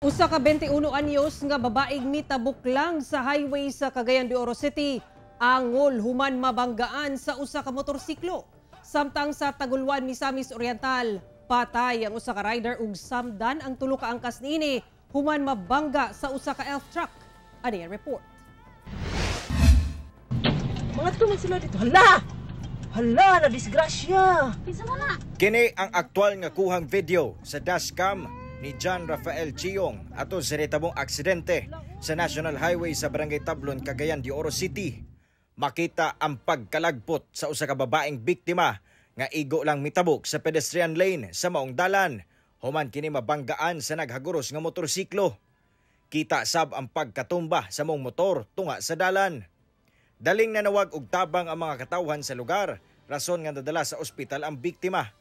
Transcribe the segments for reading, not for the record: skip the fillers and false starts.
Usa ka 21 anyos nga babaeng mitabuk lang sa highway sa Cagayan de Oro City angol human mabanggaan sa usa ka motorsiklo. Samtang sa Taguluan, Misamis Oriental, patay ang usa ka rider ug samdan ang tulo ka angkas niini human mabangga sa usa ka elf truck. Ani ang report. Mga tuman sila dito. Hala, na disgrasya. Kini ang aktual nga kuhang video sa dashcam ni John Rafael Chiyong ato sa retabong aksidente sa National Highway sa Barangay Tablon, Cagayan de Oro City. Makita ang pagkalagpot sa usa ka babaeng biktima nga igo lang mitabok sa pedestrian lane sa maong dalan. Human kini mabanggaan sa naghaguros nga motorsiklo. Kita sab ang pagkatumba sa maong motor tunga sa dalan. Daling nanawag og tabang ang mga katawhan sa lugar, rason nga nadala sa ospital ang biktima.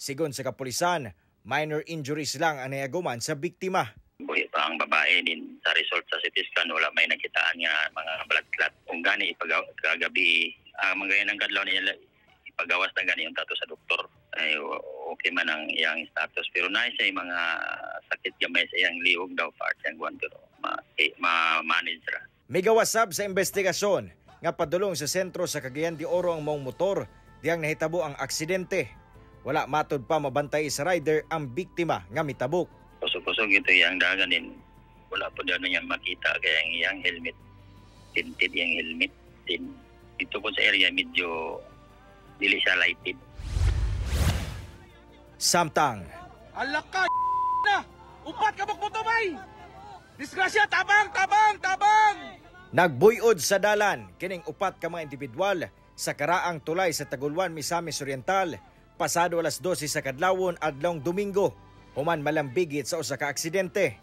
Sigon sa kapulisan, minor injuries lang ang nayaguman sa biktima. Buhi pa ang babae din sa result sa CT scan, wala may nakitaan nga mga blood clot. Kung gani kagabi, mga ganyan ang kadlaw niya ipagawas na gani yung tato sa doktor. Ay okay man ang iyang status. Pero na siya yung mga sakit gamay sa iyang liog daw part yung guwan, pero ma-manage ra. May gawasab sa investigasyon nga padulong sa sentro sa Cagayan de Oro ang maong motor diyang nahitabo ang aksidente. Wala matod pa mabantay sa rider ang biktima nga mitabok. Kusog-kusog ito yung dagan din. Wala po doon niyang makita kaya yung iyang helmet. Tinted yung helmet. Dito po sa area medyo dili siya lighted. Samtang Alak ka na! Upat ka magmotobay! Disgrasya! Tabang! nagbuyod sa dalan kining upat ka mga individual sa karaang tulay sa Taguluan, Misamis Oriental pasado alas 12 sa kadlawon adlong Domingo human malambigit sa usa ka aksidente.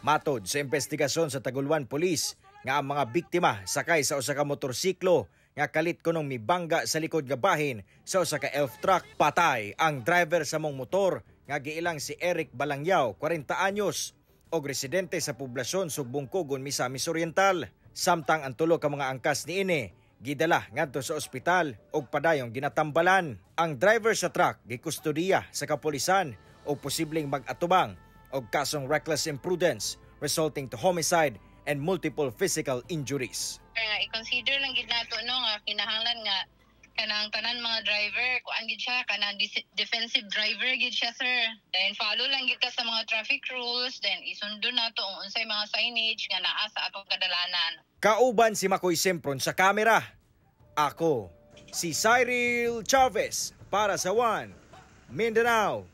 Matod sa investigasyon sa Taguluan Police nga ang mga biktima sakay sa usa ka motorsiklo nga kalit kunong mibangga sa likod nga bahin sa usa ka elf truck. Patay ang driver sa mong motor nga giilang si Eric Balangyaw, 40 anyos, og residente sa poblasyon Sugbong Kugon, Misamis Oriental. Samtang ang tulo ka mga angkas niini gidala ngadto sa ospital og padayong ginatambalan. Ang driver sa truck gikustodiya sa kapulisan og posibleng mag-atubang og kasong reckless imprudence resulting to homicide and multiple physical injuries. I-consider lang gid nato no nga kinahanglan nga kanang tanan mga driver kuan gid siya kanang defensive driver gid siya, sir. Then follow lang gid ka sa mga traffic rules, then isundo nato ang unsay mga signage nga naa sa atong kadalanan. Kauban si Makoy Sempron sa kamera. Ako si Cyril Chavez para sa One Mindanao